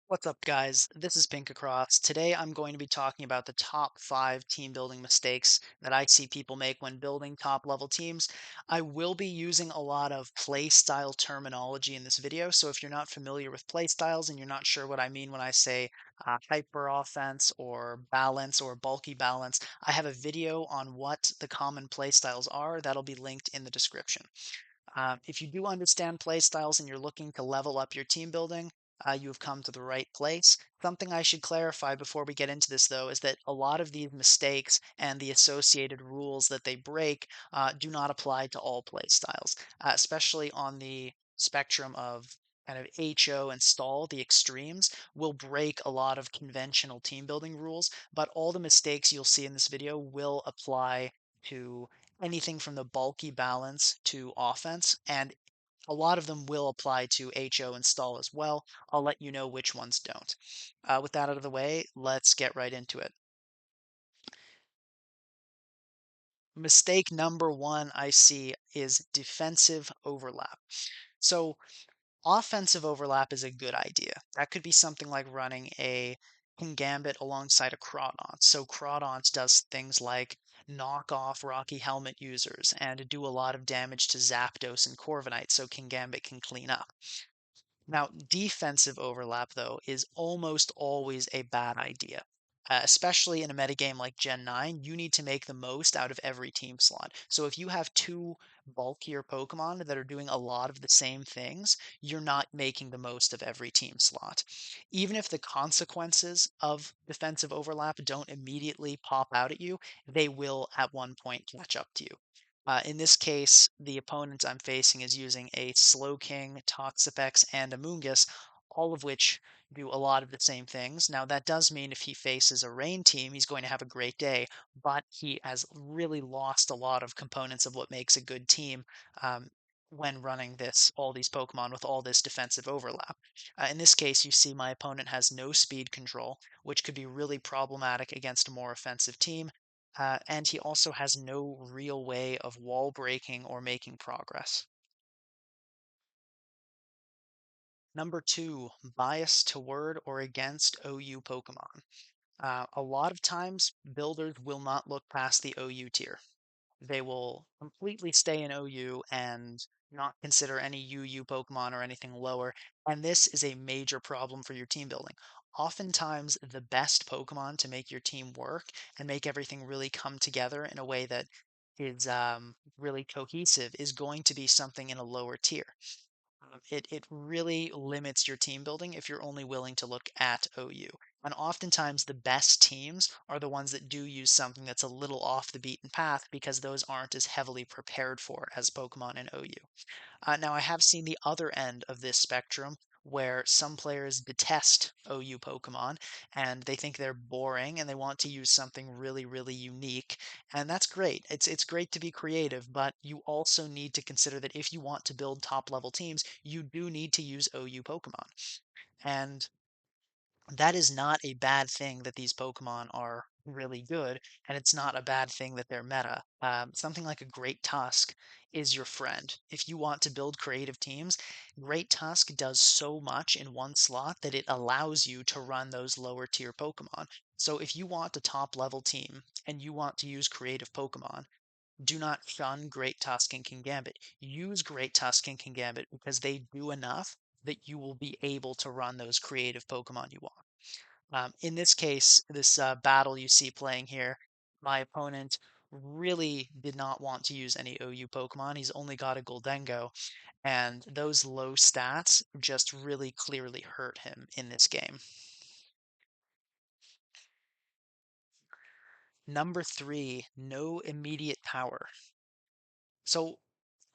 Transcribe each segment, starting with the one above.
What's up, guys? This is Pink Across. Today, I'm going to be talking about the top 5 team building mistakes that I see people make when building top level teams. I will be using a lot of play style terminology in this video, so if you're not familiar with play styles and you're not sure what I mean when I say hyper offense or balance or bulky balance, I have a video on what the common play styles are that'll be linked in the description. If you do understand play styles and you're looking to level up your team building, you have come to the right place. Something I should clarify before we get into this, though, is that a lot of these mistakes and the associated rules that they break do not apply to all play styles, especially on the spectrum of kind of HO and stall, the extremes will break a lot of conventional team building rules, but all the mistakes you'll see in this video will apply to anything from the bulky balance to offense, and a lot of them will apply to HO and stall as well. I'll let you know which ones don't. With that out of the way, let's get right into it. Mistake number one I see is defensive overlap. So, offensive overlap is a good idea. That could be something like running a Gambit alongside a Crawdaunt. So Crawdaunt does things like knock off Rocky Helmet users and do a lot of damage to Zapdos and Corviknight so Gambit can clean up. Now, defensive overlap, though, is almost always a bad idea. Especially in a metagame like Gen 9, you need to make the most out of every team slot. So if you have two bulkier Pokemon that are doing a lot of the same things, you're not making the most of every team slot. Even if the consequences of defensive overlap don't immediately pop out at you, they will at one point catch up to you. In this case, the opponent I'm facing is using a Slowking, Toxapex, and Amoonguss, all of which do a lot of the same things. Now, that does mean if he faces a rain team, he's going to have a great day, but he has really lost a lot of components of what makes a good team when running all these Pokemon with all this defensive overlap. In this case, you see my opponent has no speed control, which could be really problematic against a more offensive team. And he also has no real way of wall breaking or making progress. Number two, bias toward or against OU Pokemon. A lot of times, builders will not look past the OU tier. They will completely stay in OU and not consider any UU Pokemon or anything lower. And this is a major problem for your team building. Oftentimes, the best Pokemon to make your team work and make everything really come together in a way that is really cohesive is going to be something in a lower tier. It really limits your team building if you're only willing to look at OU. And oftentimes the best teams are the ones that do use something that's a little off the beaten path because those aren't as heavily prepared for as Pokemon and OU. Now, I have seen the other end of this spectrum where some players detest OU Pokemon and they think they're boring and they want to use something really, really unique. And that's great. It's great to be creative, but you also need to consider that if you want to build top level teams, you do need to use OU Pokemon. And that is not a bad thing that these Pokemon are really good, and it's not a bad thing that they're meta. Something like a Great Tusk is your friend. If you want to build creative teams, Great Tusk does so much in one slot that it allows you to run those lower tier Pokemon. So if you want a top level team and you want to use creative Pokemon, do not shun Great Tusk and Kingambit. Use Great Tusk and Kingambit because they do enough that you will be able to run those creative Pokemon you want. In this case, this battle you see playing here, my opponent really did not want to use any OU Pokemon. He's only got a Goldengo, and those low stats just really clearly hurt him in this game. Number three, no immediate power. So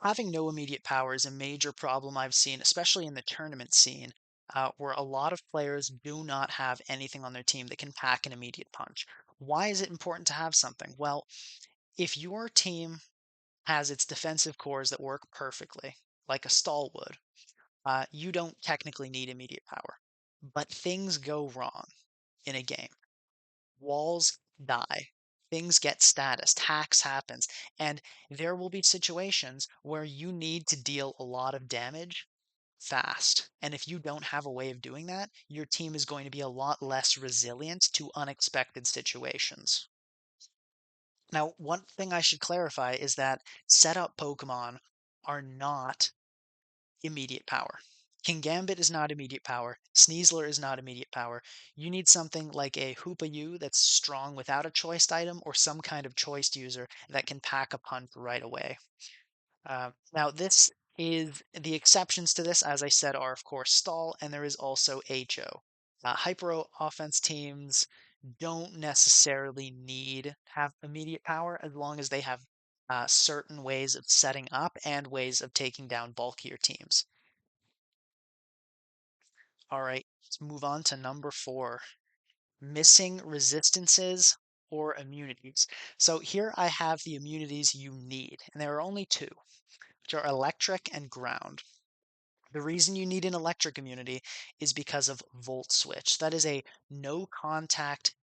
having no immediate power is a major problem I've seen, especially in the tournament scene, where a lot of players do not have anything on their team that can pack an immediate punch. Why is it important to have something? Well, if your team has its defensive cores that work perfectly, like a stall would, you don't technically need immediate power. But things go wrong in a game. Walls die. Things get status, hacks happens, and there will be situations where you need to deal a lot of damage fast. And if you don't have a way of doing that, your team is going to be a lot less resilient to unexpected situations. Now, one thing I should clarify is that setup Pokemon are not immediate power. King Gambit is not immediate power. Sneasler is not immediate power. You need something like a Hoopa that's strong without a choiced item, or some kind of choiced user that can pack a punch right away. Now, this is the exceptions to this, as I said, are of course Stall, and there is also HO. Hyper offense teams don't necessarily need to have immediate power as long as they have certain ways of setting up and ways of taking down bulkier teams. All right, let's move on to number 4, missing resistances or immunities. So here I have the immunities you need, and there are only two, which are electric and ground. The reason you need an electric immunity is because of Volt Switch. That is a no contact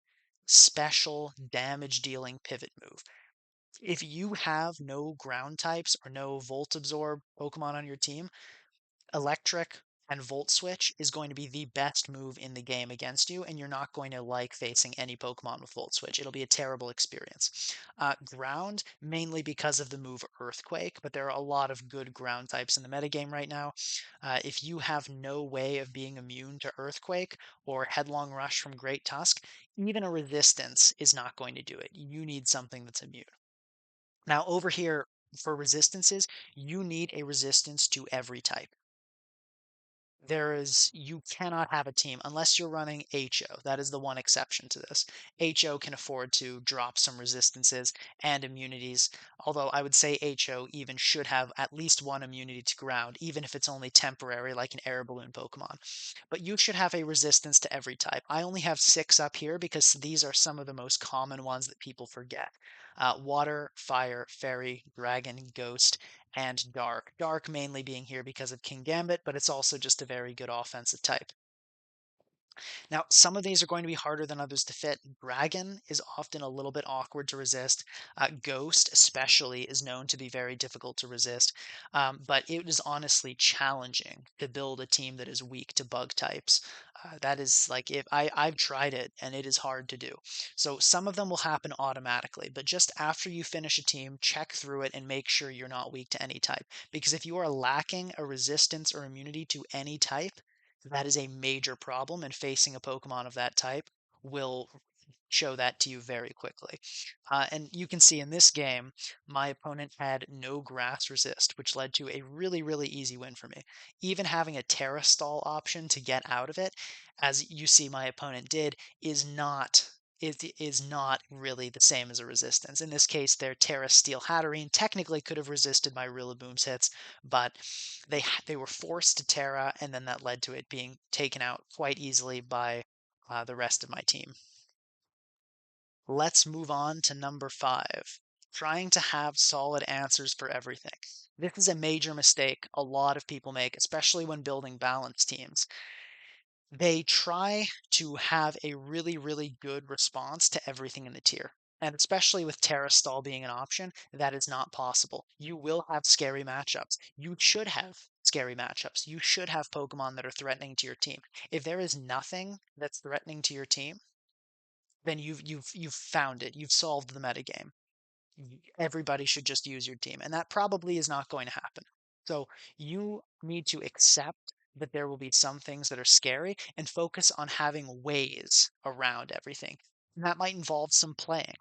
special damage dealing pivot move. If you have no ground types or no Volt Absorb Pokemon on your team, Electric and Volt Switch is going to be the best move in the game against you, and you're not going to like facing any Pokemon with Volt Switch. It'll be a terrible experience. Ground, mainly because of the move Earthquake, but there are a lot of good ground types in the metagame right now. If you have no way of being immune to Earthquake or Headlong Rush from Great Tusk, even a Resistance is not going to do it. You need something that's immune. Now, over here, for resistances, you need a resistance to every type. You cannot have a team unless you're running HO. That is the one exception to this. HO can afford to drop some resistances and immunities, although I would say HO even should have at least one immunity to ground, even if it's only temporary, like an air balloon Pokemon. But you should have a resistance to every type. I only have 6 up here because these are some of the most common ones that people forget. Water, Fire, Fairy, Dragon, Ghost, and Dark. Dark mainly being here because of King Gambit, but it's also just a very good offensive type. Now, some of these are going to be harder than others to fit. Dragon is often a little bit awkward to resist. Ghost, especially, is known to be very difficult to resist. But it is honestly challenging to build a team that is weak to bug types. That is like if I've tried it and it is hard to do. So some of them will happen automatically, but just after you finish a team, check through it and make sure you're not weak to any type. Because if you are lacking a resistance or immunity to any type, that is a major problem, and facing a Pokemon of that type will show that to you very quickly. And you can see in this game, my opponent had no grass resist, which led to a really, really easy win for me. Even having a Terra Stall option to get out of it, as you see my opponent did, is not really the same as a resistance. In this case, their Terra Steel Hatterene technically could have resisted my Rillaboom's hits, but they were forced to Terra, and then that led to it being taken out quite easily by the rest of my team. Let's move on to number 5, trying to have solid answers for everything. This is a major mistake a lot of people make, especially when building balanced teams. They try to have a really, really good response to everything in the tier. And especially with Terra Stall being an option, that is not possible. You will have scary matchups. You should have scary matchups. You should have Pokemon that are threatening to your team. If there is nothing that's threatening to your team, then you've found it. You've solved the metagame. Everybody should just use your team, and that probably is not going to happen. So you need to accept that there will be some things that are scary and focus on having ways around everything. And that might involve some playing.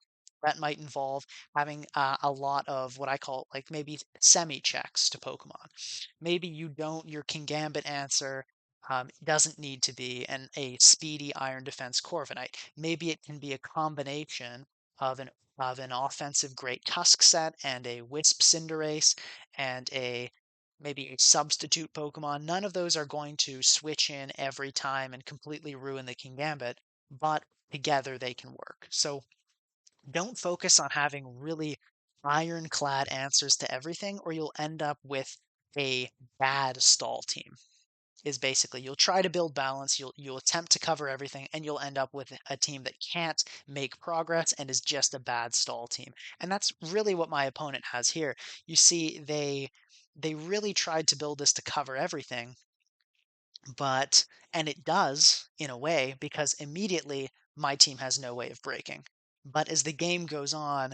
That might involve having a lot of what I call like maybe semi checks to Pokemon. Maybe you don't, your Kingambit answer doesn't need to be a speedy Iron Defense Corviknight. Maybe it can be a combination of an offensive Great Tusk set and a Wisp Cinderace and a maybe a substitute Pokemon. None of those are going to switch in every time and completely ruin the Kingambit, but together they can work. So don't focus on having really ironclad answers to everything, or you'll end up with a bad stall team. Is basically you'll try to build balance, you'll attempt to cover everything, and you'll end up with a team that can't make progress and is just a bad stall team. And that's really what my opponent has here. You see, they really tried to build this to cover everything, But and it does in a way because immediately my team has no way of breaking. But as the game goes on,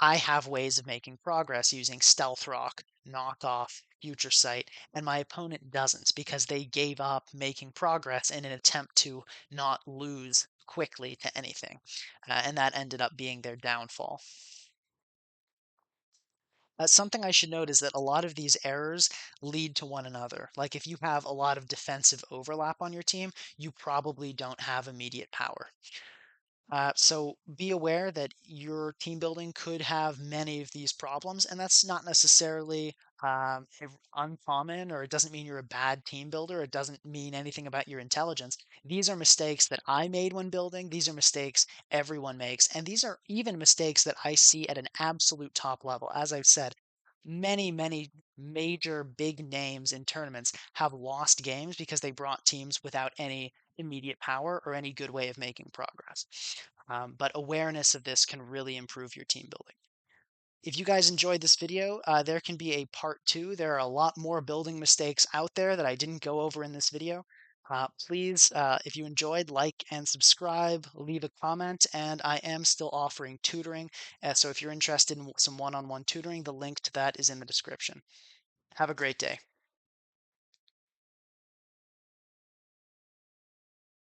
I have ways of making progress using Stealth Rock, Knock Off, Future Sight, and my opponent doesn't because they gave up making progress in an attempt to not lose quickly to anything. And that ended up being their downfall. Something I should note is that a lot of these errors lead to one another. Like if you have a lot of defensive overlap on your team, you probably don't have immediate power. So be aware that your team building could have many of these problems, and that's not necessarily uncommon, or it doesn't mean you're a bad team builder. It doesn't mean anything about your intelligence. These are mistakes that I made when building. These are mistakes everyone makes, and these are even mistakes that I see at an absolute top level. As I've said, many major big names in tournaments have lost games because they brought teams without any immediate power or any good way of making progress. But awareness of this can really improve your team building. If you guys enjoyed this video, there can be a part two. There are a lot more building mistakes out there that I didn't go over in this video. Please, if you enjoyed, like and subscribe, leave a comment, and I am still offering tutoring. So if you're interested in some one-on-one tutoring, the link to that is in the description. Have a great day.